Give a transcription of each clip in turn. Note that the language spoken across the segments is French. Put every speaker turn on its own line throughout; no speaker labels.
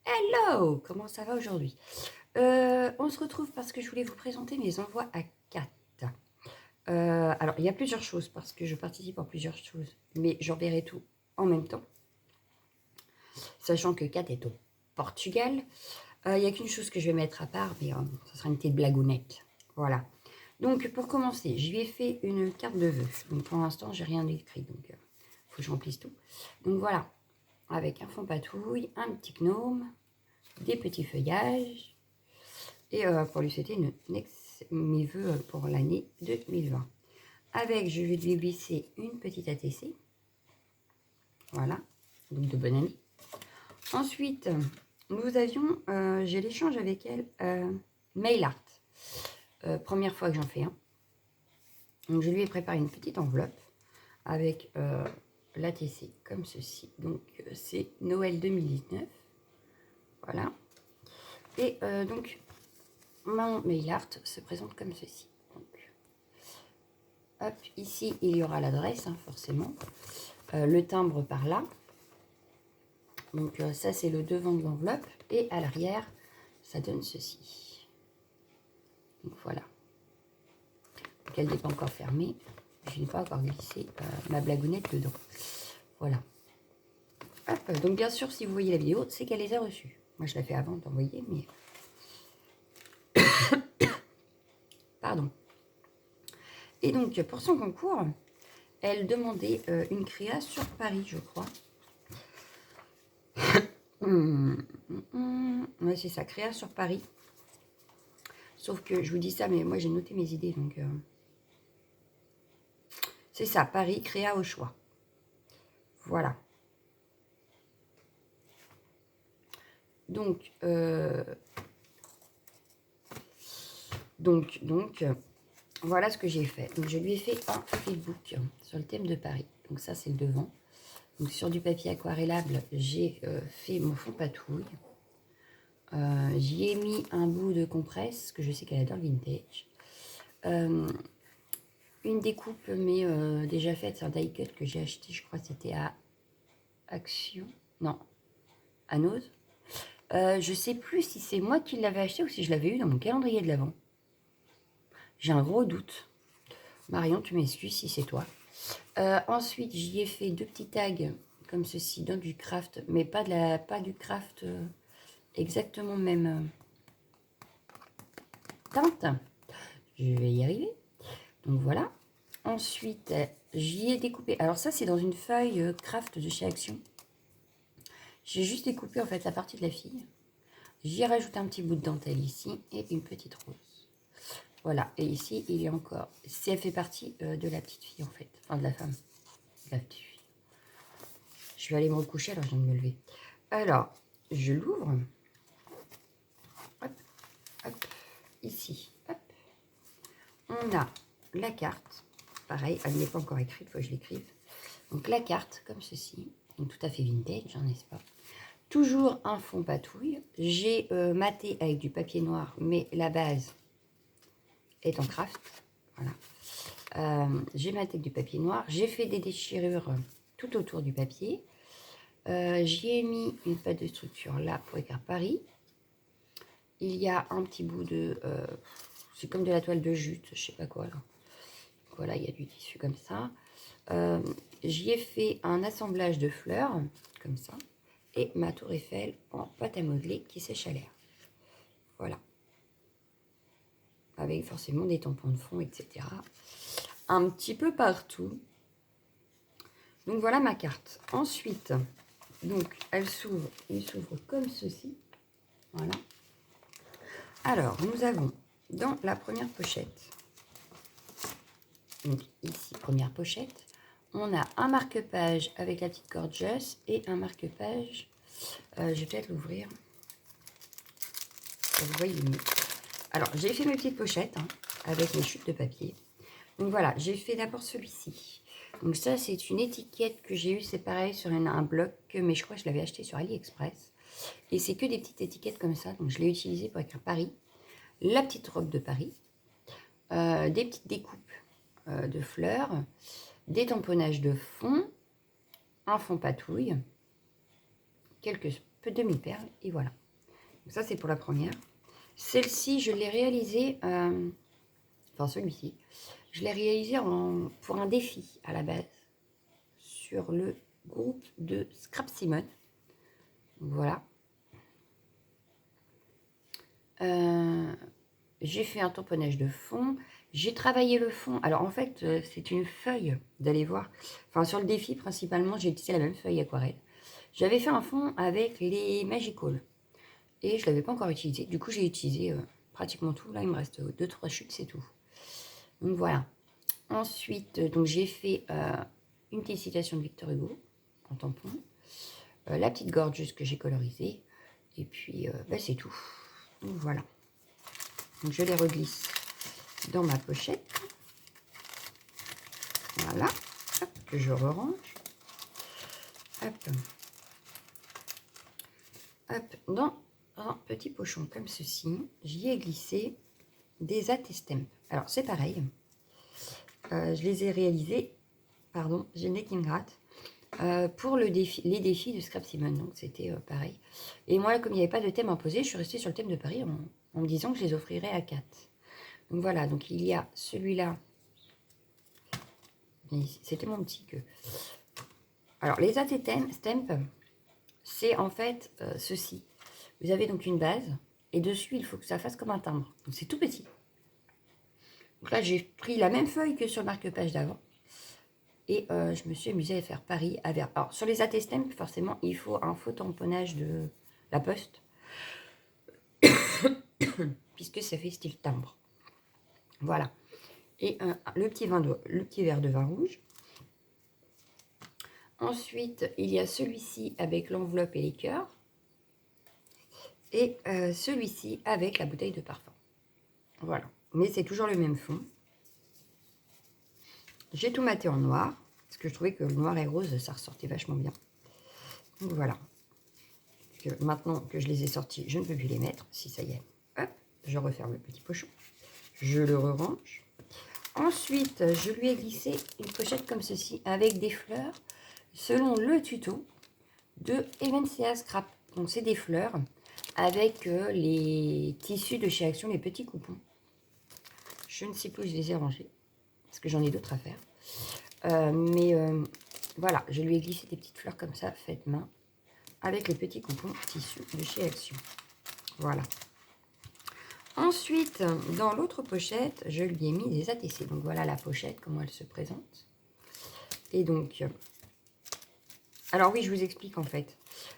Hello! Comment ça va aujourd'hui? On se retrouve parce que je voulais vous présenter mes envois à Kat. Alors, il y a plusieurs choses parce que je participe en plusieurs choses, mais j'enverrai tout en même temps, sachant que Kat est au Portugal. Il n'y a qu'une chose que je vais mettre à part, mais ce sera une petite blagounette. Voilà. Donc, pour commencer, je lui ai fait une carte de vœux. Donc, pour l'instant, j'ai rien écrit, donc il faut que je remplisse tout. Donc, voilà. Avec un fond patouille, un petit gnome, des petits feuillages, et pour lui souhaiter mes voeux pour l'année 2020. Avec, je vais lui glisser une petite ATC. Voilà, donc de bonne année. Ensuite, nous avions, j'ai l'échange avec elle, mail art. Première fois que j'en fais un. Donc je lui ai préparé une petite enveloppe avec l'ATC comme ceci. Donc c'est Noël 2019. Voilà. Et donc mon mail art se présente comme ceci. Donc, hop, ici il y aura l'adresse, hein, forcément. Le timbre par là. Donc ça c'est le devant de l'enveloppe. Et à l'arrière, ça donne ceci. Donc voilà. Donc elle n'est pas encore fermée. Je n'ai pas encore glissé ma blagounette dedans. Voilà. Hop, donc bien sûr, si vous voyez la vidéo, c'est qu'elle les a reçues. Moi je la fais avant d'envoyer, mais... Pardon. Et donc pour son concours, elle demandait une créa sur Paris, je crois. Ouais, c'est ça, créa sur Paris. Sauf que je vous dis ça, mais moi j'ai noté mes idées, donc... C'est ça, Paris, créa au choix. Voilà. Donc, voilà ce que j'ai fait. Donc, je lui ai fait un flipbook sur le thème de Paris. Donc, ça, c'est le devant. Donc, sur du papier aquarellable, j'ai fait mon fond patouille. J'y ai mis un bout de compresse, parce que je sais qu'elle adore le vintage. Une découpe, mais déjà faite, c'est un die cut que j'ai acheté, je crois que c'était à Action. Non, à Nose. Je sais plus si c'est moi qui l'avais acheté ou si je l'avais eu dans mon calendrier de l'Avent. J'ai un gros doute. Marion, tu m'excuses si c'est toi. Ensuite, j'y ai fait deux petits tags comme ceci dans du craft, mais pas du craft exactement même teinte. Je vais y arriver. Donc voilà. Ensuite, j'y ai découpé. Alors ça, c'est dans une feuille craft de chez Action. J'ai juste découpé en fait la partie de la fille. J'y ai rajouté un petit bout de dentelle ici et une petite rose. Voilà, et ici, il y a encore... Elle fait partie de la petite fille, en fait. Enfin, de la femme. De la petite fille. Je vais aller me recoucher, alors je viens de me lever. Alors, je l'ouvre. Hop, hop, ici. Hop. On a la carte. Pareil, elle n'est pas encore écrite, il faut que je l'écrive. Donc, la carte, comme ceci. Donc, tout à fait vintage, hein, n'est-ce pas? Toujours un fond patouille. J'ai maté avec du papier noir, mais la base est en craft. Voilà. J'ai maté avec du papier noir. J'ai fait des déchirures tout autour du papier. J'y ai mis une pâte de structure là pour écrire Paris. Il y a un petit bout de... c'est comme de la toile de jute, je sais pas quoi là. Voilà, il y a du tissu comme ça. J'y ai fait un assemblage de fleurs, comme ça. Et ma tour Eiffel en pâte à modeler qui sèche à l'air. Voilà. Avec forcément des tampons de fond, etc. Un petit peu partout. Donc voilà ma carte. Ensuite, donc elle s'ouvre, il s'ouvre comme ceci. Voilà. Alors, nous avons dans la première pochette, donc ici, première pochette, on a un marque-page avec la petite Gorgeous et un marque-page, je vais peut-être l'ouvrir, vous voyez mieux. Alors, j'ai fait mes petites pochettes hein, avec mes chutes de papier. Donc voilà, j'ai fait d'abord celui-ci. Donc ça, c'est une étiquette que j'ai eue, c'est pareil, sur un bloc, mais je crois que je l'avais acheté sur AliExpress. Et c'est que des petites étiquettes comme ça, donc je l'ai utilisé pour écrire Paris. La petite robe de Paris, des petites découpes de fleurs, des tamponnages de fond, un fond patouille, quelques demi-perle, et voilà. Donc ça, c'est pour la première. Celle-ci, je l'ai réalisée, enfin celui-ci, je l'ai réalisé pour un défi à la base, sur le groupe de Scrap Simon. Voilà. J'ai fait un tamponnage de fond. J'ai travaillé le fond. Alors en fait, c'est une feuille, d'aller voir. Enfin, sur le défi, principalement, j'ai utilisé la même feuille aquarelle. J'avais fait un fond avec les Magical. Et je ne l'avais pas encore utilisé. Du coup, j'ai utilisé pratiquement tout. Là, il me reste 2-3 chutes, c'est tout. Donc voilà. Ensuite, donc j'ai fait une petite citation de Victor Hugo en tampon. La petite gorgeuse que j'ai colorisée. Et puis, bah, c'est tout. Donc voilà. Donc je les reglisse dans ma pochette. Voilà. Hop, que je re-range. Hop. Hop. Dans un petit pochon comme ceci, j'y ai glissé des Attestem. Alors c'est pareil. Je les ai réalisés. Pardon, j'ai le nez qui me gratte. Pour les défis de Scrap Simon. Donc c'était pareil. Et moi, comme il n'y avait pas de thème imposé, je suis restée sur le thème de Paris en me disant que je les offrirais à 4. Donc voilà, donc il y a celui-là. C'était mon petit que. Alors les Attestem, c'est en fait ceci. Vous avez donc une base, et dessus, il faut que ça fasse comme un timbre. Donc c'est tout petit. Donc là, j'ai pris la même feuille que sur le marque-page d'avant. Et je me suis amusée à faire Paris à verre. Alors, sur les Attestem, forcément, il faut un faux tamponnage de la poste. Puisque ça fait style timbre. Voilà. Et le petit verre de vin rouge. Ensuite, il y a celui-ci avec l'enveloppe et les cœurs. Et celui-ci avec la bouteille de parfum. Voilà. Mais c'est toujours le même fond. J'ai tout maté en noir. Parce que je trouvais que le noir et rose, ça ressortait vachement bien. Donc voilà. Maintenant que je les ai sortis, je ne peux plus les mettre. Si ça y est, hop, je referme le petit pochon. Je le re-range. Ensuite, je lui ai glissé une pochette comme ceci avec des fleurs selon le tuto de Evencia Scrap. Donc c'est des fleurs avec les tissus de chez Action, les petits coupons. Je ne sais plus où je les ai rangés parce que j'en ai d'autres à faire. Voilà, je lui ai glissé des petites fleurs comme ça, faites main, avec les petits coupons tissus de chez Action. Voilà. Ensuite, dans l'autre pochette, je lui ai mis des ATC. Donc voilà la pochette, comment elle se présente. Et donc, alors oui, je vous explique en fait.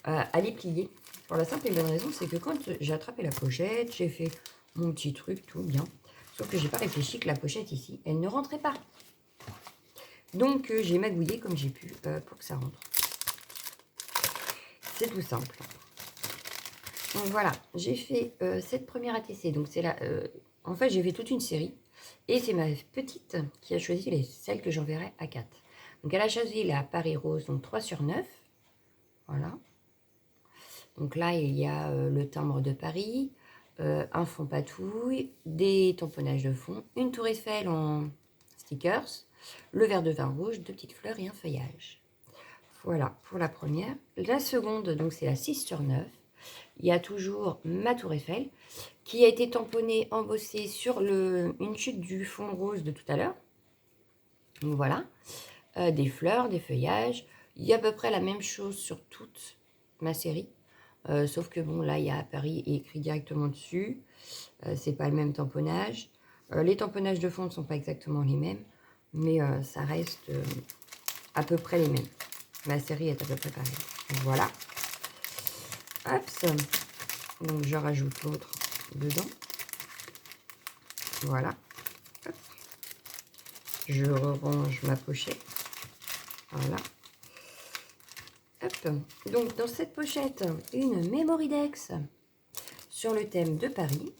À les plier, pour la simple et bonne raison, c'est que quand j'ai attrapé la pochette, j'ai fait mon petit truc, tout bien. Sauf que j'ai pas réfléchi que la pochette ici, elle ne rentrait pas. Donc, j'ai magouillé comme j'ai pu pour que ça rentre. C'est tout simple. Donc voilà, j'ai fait cette première ATC. Donc c'est là, en fait, j'ai fait toute une série. Et c'est ma petite qui a choisi celle que j'enverrai à 4. Donc elle a choisi la Paris Rose, donc 3 sur 9. Voilà. Donc là, il y a le timbre de Paris, un fond patouille, des tamponnages de fond, une tour Eiffel en stickers, le verre de vin rouge, 2 petites fleurs et un feuillage. Voilà pour la première. La seconde, donc c'est la 6 sur 9. Il y a toujours ma tour Eiffel qui a été tamponnée, embossée sur une chute du fond rose de tout à l'heure. Donc voilà, des fleurs, des feuillages. Il y a à peu près la même chose sur toute ma série. Sauf que bon, là, il y a Paris écrit directement dessus. C'est pas le même tamponnage. Les tamponnages de fond ne sont pas exactement les mêmes. Mais ça reste à peu près les mêmes. Ma série est à peu près pareille. Donc, voilà. Hop, donc je rajoute l'autre dedans. Voilà. Hop. Je range ma pochette. Voilà. Hop. Donc dans cette pochette, une Mémoridex sur le thème de Paris.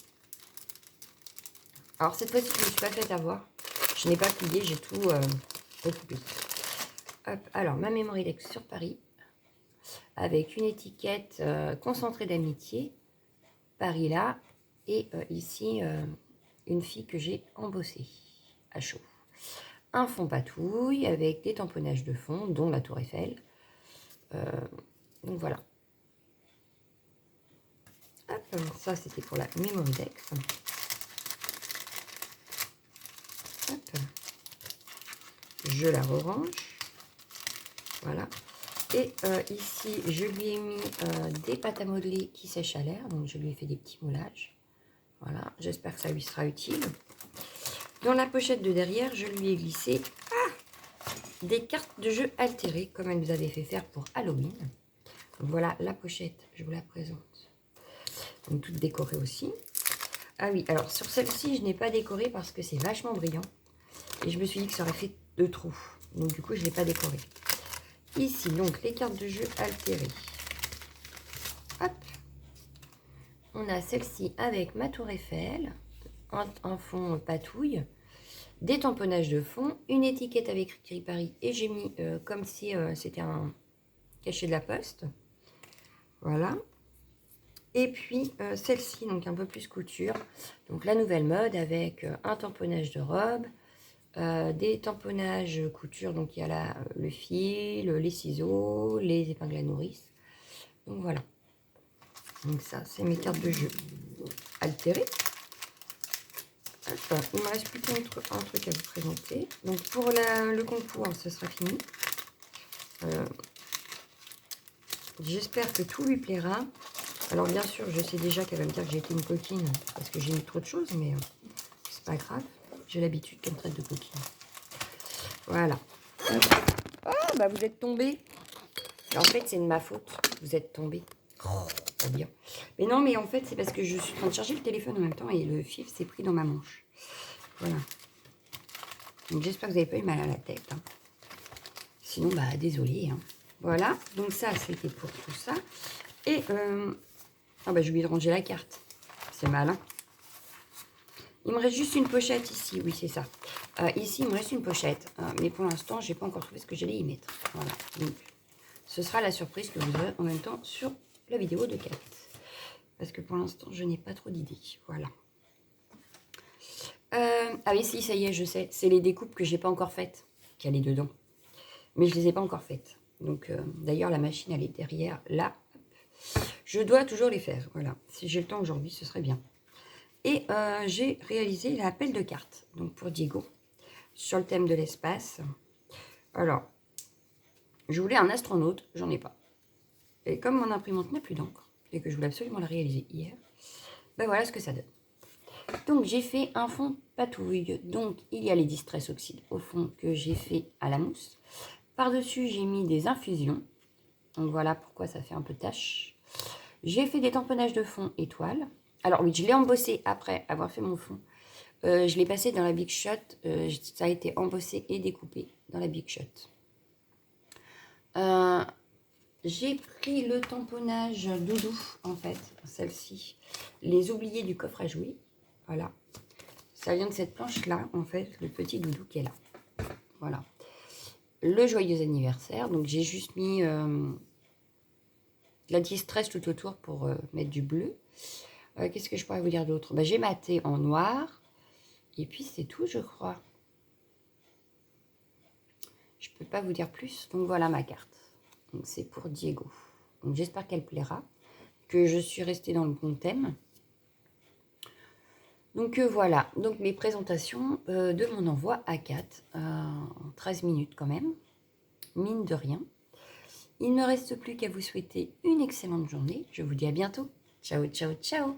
Alors cette fois-ci, je ne me suis pas fait avoir. Je n'ai pas plié, j'ai tout recoupé. Hop. Alors ma Mémoridex sur Paris. Avec une étiquette concentrée d'amitié. Paris là. Et ici, une fille que j'ai embossée à chaud. Un fond patouille avec des tamponnages de fond, dont la tour Eiffel. Donc voilà. ça c'était pour la Mémoridex. Hop, je la rerange. Voilà. Et ici, je lui ai mis des pâtes à modeler qui sèchent à l'air. Donc, je lui ai fait des petits moulages. Voilà. J'espère que ça lui sera utile. Dans la pochette de derrière, je lui ai glissé des cartes de jeu altérées, comme elle nous avait fait faire pour Halloween. Donc, voilà la pochette. Je vous la présente. Donc, toute décorée aussi. Ah oui, alors sur celle-ci, je n'ai pas décoré parce que c'est vachement brillant. Et je me suis dit que ça aurait fait de trop. Donc, du coup, je ne l'ai pas décoré. Ici, donc, les cartes de jeu altérées. Hop. On a celle-ci avec ma tour Eiffel, en fond patouille, des tamponnages de fond, une étiquette avec écrit Paris, et j'ai mis comme si c'était un cachet de la poste. Voilà. Et puis, celle-ci, donc un peu plus couture. Donc, la nouvelle mode avec un tamponnage de robe, des tamponnages couture, donc il y a le fil, les ciseaux, les épingles à nourrice. Donc voilà. Donc ça, c'est mes cartes de jeu altérées. Enfin, il me reste plus qu'un truc à vous présenter. Donc pour le concours, ce sera fini. J'espère que tout lui plaira. Alors bien sûr, je sais déjà qu'elle va me dire que j'ai été une coquine parce que j'ai mis trop de choses, mais c'est pas grave. J'ai l'habitude qu'elle me traite de coquine. Voilà. Oh, bah vous êtes tombé. En fait, c'est de ma faute. Vous êtes tombé. Oh, pas bien. Mais non, mais en fait, c'est parce que je suis en train de charger le téléphone en même temps et le fil s'est pris dans ma manche. Voilà. Donc, j'espère que vous n'avez pas eu mal à la tête. Hein. Sinon, bah, désolé. Hein. Voilà. Donc, ça, c'était pour tout ça. Et, ah, bah, j'ai oublié de ranger la carte. C'est malin. Il me reste juste une pochette ici. Oui, c'est ça. Ici, il me reste une pochette. Mais pour l'instant, je n'ai pas encore trouvé ce que j'allais y mettre. Voilà. Donc, ce sera la surprise que vous aurez en même temps sur la vidéo de Kate. Parce que pour l'instant, je n'ai pas trop d'idées. Voilà. Ah oui, si, ça y est, je sais. C'est les découpes que j'ai pas encore faites qu'il y a les dedans. Mais je les ai pas encore faites. Donc, d'ailleurs, la machine, elle est derrière, là. Je dois toujours les faire. Voilà. Si j'ai le temps aujourd'hui, ce serait bien. Et j'ai réalisé l'appel de cartes. Donc, pour Diego. Sur le thème de l'espace. Alors, je voulais un astronaute. J'en ai pas. Et comme mon imprimante n'a plus d'encre, et que je voulais absolument la réaliser hier, ben voilà ce que ça donne. Donc j'ai fait un fond patouille. Donc il y a les Distress Oxide au fond que j'ai fait à la mousse. Par-dessus j'ai mis des infusions. Donc voilà pourquoi ça fait un peu tache. J'ai fait des tamponnages de fond étoiles. Alors oui, je l'ai embossé après avoir fait mon fond. Je l'ai passé dans la Big Shot. Ça a été embossé et découpé dans la Big Shot. J'ai pris le tamponnage doudou, en fait, celle-ci. Les oubliés du coffre à jouer. Voilà. Ça vient de cette planche-là, en fait, le petit doudou qui est là. Voilà. Le joyeux anniversaire. Donc, j'ai juste mis la distress tout autour pour mettre du bleu. Qu'est-ce que je pourrais vous dire d'autre? J'ai ma thé en noir. Et puis, c'est tout, je crois. Je ne peux pas vous dire plus. Donc, voilà ma carte. Donc, c'est pour Diego. Donc, j'espère qu'elle plaira. Que je suis restée dans le bon thème. Donc voilà, donc mes présentations de mon envoi à 4 en 13 minutes quand même, mine de rien. Il ne me reste plus qu'à vous souhaiter une excellente journée. Je vous dis à bientôt. Ciao, ciao, ciao.